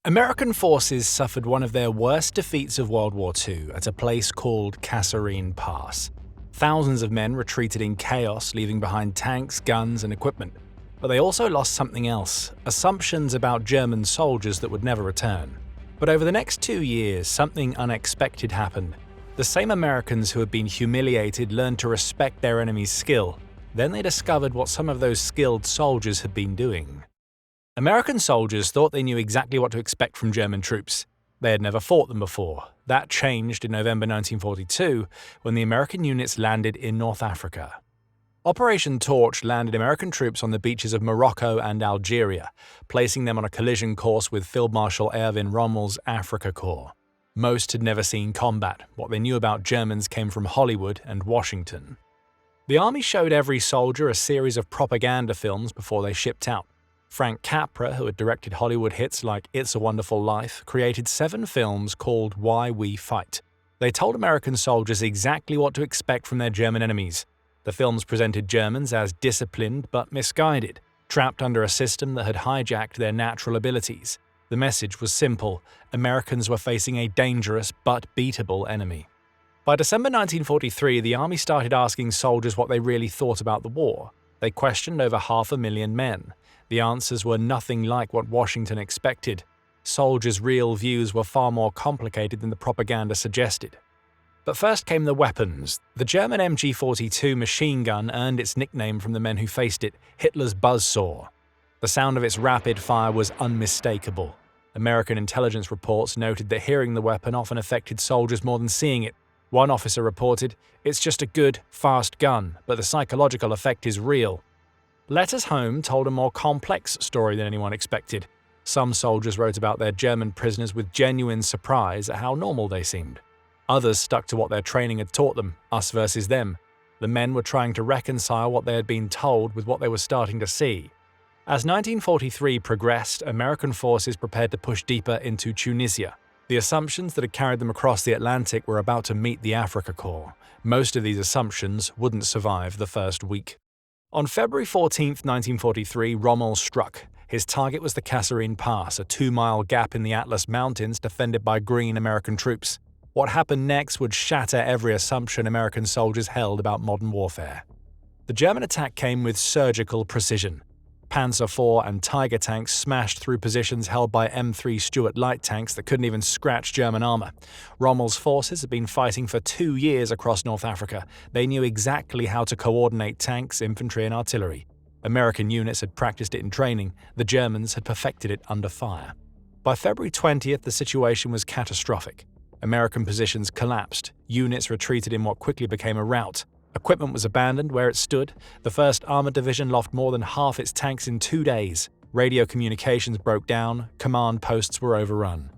American forces suffered one of their worst defeats of World War II at a place called Kasserine Pass. Thousands of men retreated in chaos, leaving behind tanks, guns, and equipment. But they also lost something else: assumptions about German soldiers that would never return. But over the next 2 years, something unexpected happened. The same Americans who had been humiliated learned to respect their enemy's skill. Then they discovered what some of those skilled soldiers had been doing. American soldiers thought they knew exactly what to expect from German troops. They had never fought them before. That changed in November 1942 when the American units landed in North Africa. Operation Torch landed American troops on the beaches of Morocco and Algeria, placing them on a collision course with Field Marshal Erwin Rommel's Afrika Korps. Most had never seen combat. What they knew about Germans came from Hollywood and Washington. The army showed every soldier a series of propaganda films before they shipped out. Frank Capra, who had directed Hollywood hits like It's a Wonderful Life, created 7 films called Why We Fight. They told American soldiers exactly what to expect from their German enemies. The films presented Germans as disciplined but misguided, trapped under a system that had hijacked their natural abilities. The message was simple: Americans were facing a dangerous but beatable enemy. By December 1943, the army started asking soldiers what they really thought about the war. They questioned over 500,000 men. The answers were nothing like what Washington expected. Soldiers' real views were far more complicated than the propaganda suggested. But first came the weapons. The German MG-42 machine gun earned its nickname from the men who faced it, Hitler's buzzsaw. The sound of its rapid fire was unmistakable. American intelligence reports noted that hearing the weapon often affected soldiers more than seeing it. One officer reported, "It's just a good, fast gun, but the psychological effect is real." Letters home told a more complex story than anyone expected. Some soldiers wrote about their German prisoners with genuine surprise at how normal they seemed. Others stuck to what their training had taught them, us versus them. The men were trying to reconcile what they had been told with what they were starting to see. As 1943 progressed, American forces prepared to push deeper into Tunisia. The assumptions that had carried them across the Atlantic were about to meet the Afrika Korps. Most of these assumptions wouldn't survive the first week. On February 14, 1943, Rommel struck. His target was the Kasserine Pass, a 2-mile gap in the Atlas Mountains defended by green American troops. What happened next would shatter every assumption American soldiers held about modern warfare. The German attack came with surgical precision. Panzer IV and Tiger tanks smashed through positions held by M3 Stuart light tanks that couldn't even scratch German armor. Rommel's forces had been fighting for 2 years across North Africa. They knew exactly how to coordinate tanks, infantry, and artillery. American units had practiced it in training. The Germans had perfected it under fire. By February 20th, the situation was catastrophic. American positions collapsed. Units retreated in what quickly became a rout. Equipment was abandoned where it stood. The 1st Armored Division lost more than half its tanks in 2 days. Radio communications broke down. Command posts were overrun.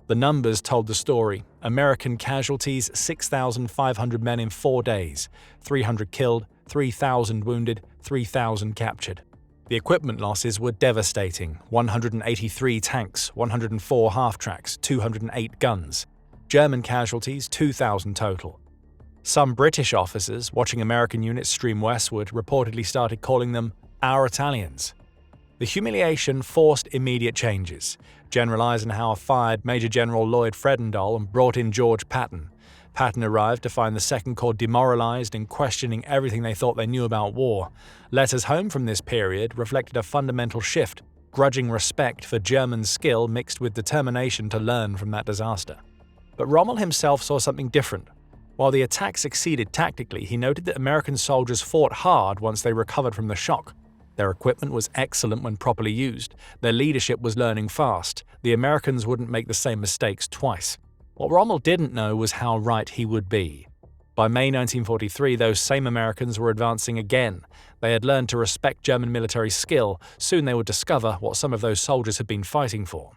The numbers told the story. American casualties: 6,500 men in 4 days. 300 killed, 3,000 wounded, 3,000 captured. The equipment losses were devastating: 183 tanks, 104 half-tracks, 208 guns. German casualties: 2,000 total. Some British officers, watching American units stream westward, reportedly started calling them "our Italians." The humiliation forced immediate changes. General Eisenhower fired Major General Lloyd Fredendall and brought in George Patton. Patton arrived to find the Second Corps demoralized and questioning everything they thought they knew about war. Letters home from this period reflected a fundamental shift: grudging respect for German skill mixed with determination to learn from that disaster. But Rommel himself saw something different. While the attack succeeded tactically, he noted that American soldiers fought hard once they recovered from the shock. Their equipment was excellent when properly used. Their leadership was learning fast. The Americans wouldn't make the same mistakes twice. What Rommel didn't know was how right he would be. By May 1943, those same Americans were advancing again. They had learned to respect German military skill. Soon they would discover what some of those soldiers had been fighting for.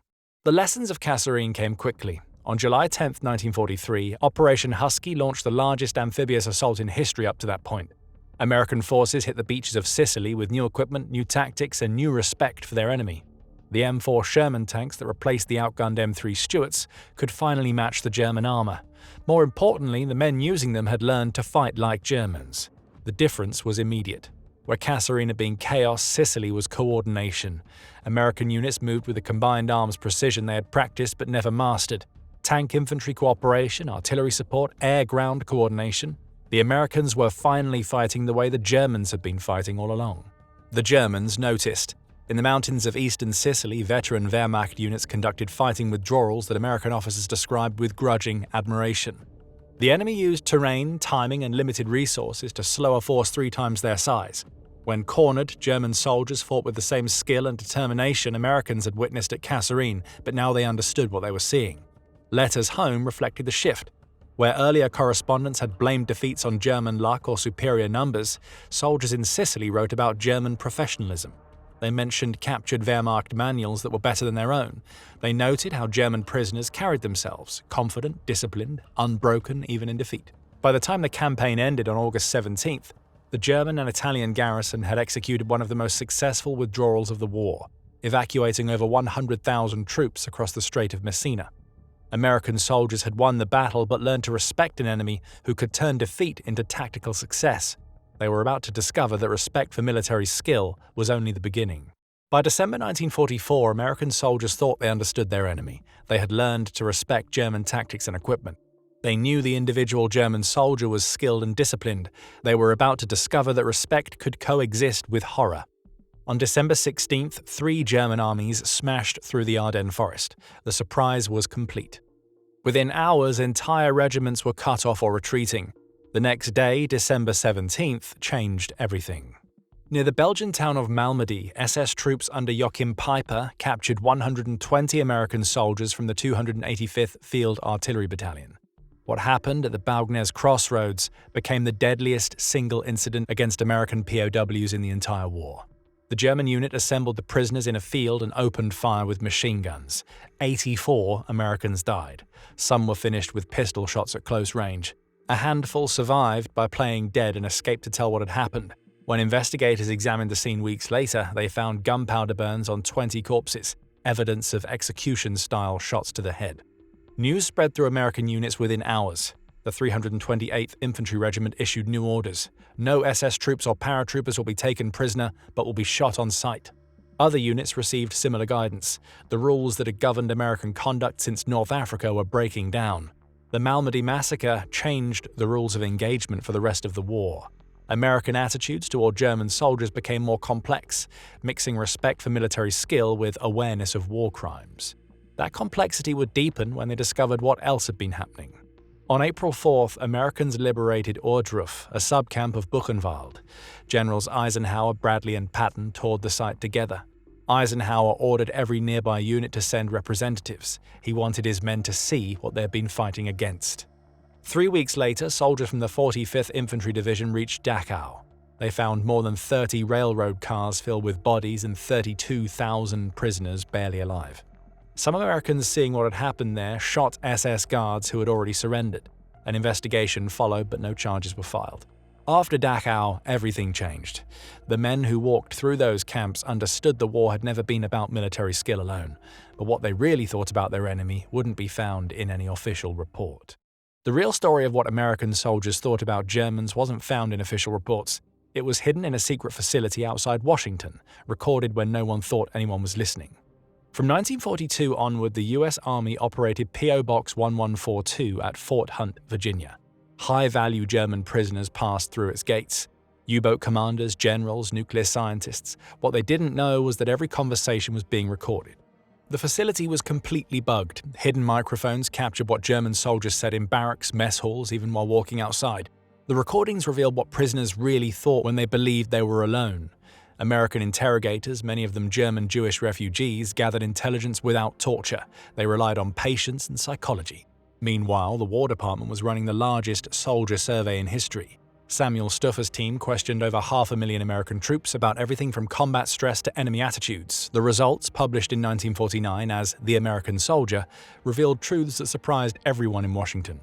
The lessons of Kasserine came quickly. On July 10, 1943, Operation Husky launched the largest amphibious assault in history up to that point. American forces hit the beaches of Sicily with new equipment, new tactics, and new respect for their enemy. The M4 Sherman tanks that replaced the outgunned M3 Stuarts could finally match the German armor. More importantly, the men using them had learned to fight like Germans. The difference was immediate. Where Kasserine had been chaos, Sicily was coordination. American units moved with the combined arms precision they had practiced but never mastered. Tank infantry cooperation, artillery support, air-ground coordination. The Americans were finally fighting the way the Germans had been fighting all along. The Germans noticed. In the mountains of eastern Sicily, veteran Wehrmacht units conducted fighting withdrawals that American officers described with grudging admiration. The enemy used terrain, timing, and limited resources to slow a force 3 times their size. When cornered, German soldiers fought with the same skill and determination Americans had witnessed at Kasserine, but now they understood what they were seeing. Letters home reflected the shift. Where earlier correspondents had blamed defeats on German luck or superior numbers, soldiers in Sicily wrote about German professionalism. They mentioned captured Wehrmacht manuals that were better than their own. They noted how German prisoners carried themselves, confident, disciplined, unbroken even in defeat. By the time the campaign ended on August 17th, the German and Italian garrison had executed one of the most successful withdrawals of the war, evacuating over 100,000 troops across the Strait of Messina. American soldiers had won the battle but learned to respect an enemy who could turn defeat into tactical success. They were about to discover that respect for military skill was only the beginning. By December 1944, American soldiers thought they understood their enemy. They had learned to respect German tactics and equipment. They knew the individual German soldier was skilled and disciplined. They were about to discover that respect could coexist with horror. On December 16th, 3 German armies smashed through the Ardennes forest. The surprise was complete. Within hours, entire regiments were cut off or retreating. The next day, December 17th, changed everything. Near the Belgian town of Malmedy, SS troops under Joachim Peiper captured 120 American soldiers from the 285th Field Artillery Battalion. What happened at the Baugnez Crossroads became the deadliest single incident against American POWs in the entire war. The German unit assembled the prisoners in a field and opened fire with machine guns. 84 Americans died. Some were finished with pistol shots at close range. A handful survived by playing dead and escaped to tell what had happened. When investigators examined the scene weeks later, they found gunpowder burns on 20 corpses, evidence of execution-style shots to the head. News spread through American units within hours. The 328th Infantry Regiment issued new orders. No SS troops or paratroopers will be taken prisoner, but will be shot on sight. Other units received similar guidance. The rules that had governed American conduct since North Africa were breaking down. The Malmedy massacre changed the rules of engagement for the rest of the war. American attitudes toward German soldiers became more complex, mixing respect for military skill with awareness of war crimes. That complexity would deepen when they discovered what else had been happening. On April 4th, Americans liberated Ohrdruf, a subcamp of Buchenwald. Generals Eisenhower, Bradley, and Patton toured the site together. Eisenhower ordered every nearby unit to send representatives. He wanted his men to see what they had been fighting against. 3 weeks later, soldiers from the 45th Infantry Division reached Dachau. They found more than 30 railroad cars filled with bodies and 32,000 prisoners barely alive. Some Americans seeing what had happened there shot SS guards who had already surrendered. An investigation followed, but no charges were filed. After Dachau, everything changed. The men who walked through those camps understood the war had never been about military skill alone, but what they really thought about their enemy wouldn't be found in any official report. The real story of what American soldiers thought about Germans wasn't found in official reports. It was hidden in a secret facility outside Washington, recorded when no one thought anyone was listening. From 1942 onward, the U.S. Army operated P.O. Box 1142 at Fort Hunt, Virginia. High-value German prisoners passed through its gates. U-boat commanders, generals, nuclear scientists. What they didn't know was that every conversation was being recorded. The facility was completely bugged. Hidden microphones captured what German soldiers said in barracks, mess halls, even while walking outside. The recordings revealed what prisoners really thought when they believed they were alone. American interrogators, many of them German Jewish refugees, gathered intelligence without torture. They relied on patience and psychology. Meanwhile, the War Department was running the largest soldier survey in history. Samuel Stouffer's team questioned over 500,000 American troops about everything from combat stress to enemy attitudes. The results, published in 1949 as The American Soldier, revealed truths that surprised everyone in Washington.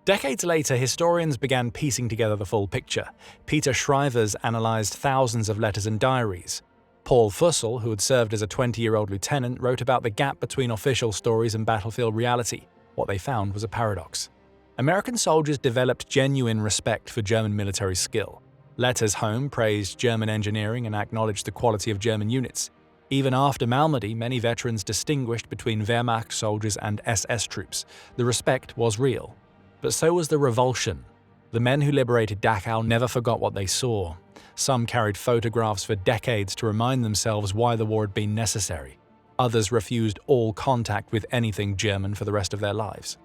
Decades later, historians began piecing together the full picture. Peter Schrijvers analyzed thousands of letters and diaries. Paul Fussell, who had served as a 20-year-old lieutenant, wrote about the gap between official stories and battlefield reality. What they found was a paradox. American soldiers developed genuine respect for German military skill. Letters home praised German engineering and acknowledged the quality of German units. Even after Malmedy, many veterans distinguished between Wehrmacht soldiers and SS troops. The respect was real. But so was the revulsion. The men who liberated Dachau never forgot what they saw. Some carried photographs for decades to remind themselves why the war had been necessary. Others refused all contact with anything German for the rest of their lives.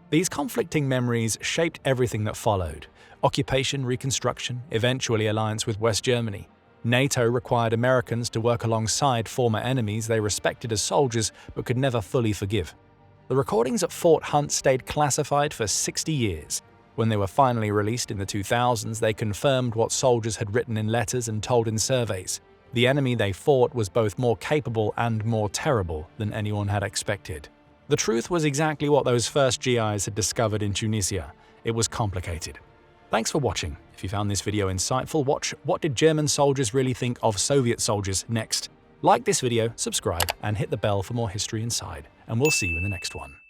These conflicting memories shaped everything that followed: occupation, reconstruction, eventually alliance with West Germany. NATO required Americans to work alongside former enemies they respected as soldiers but could never fully forgive. The recordings at Fort Hunt stayed classified for 60 years. When they were finally released in the 2000s, they confirmed what soldiers had written in letters and told in surveys. The enemy they fought was both more capable and more terrible than anyone had expected. The truth was exactly what those first GIs had discovered in Tunisia. It was complicated. Thanks for watching. If you found this video insightful, watch What Did German Soldiers Really Think of Soviet Soldiers next. Like this video, subscribe, and hit the bell for more History Inside. And we'll see you in the next one.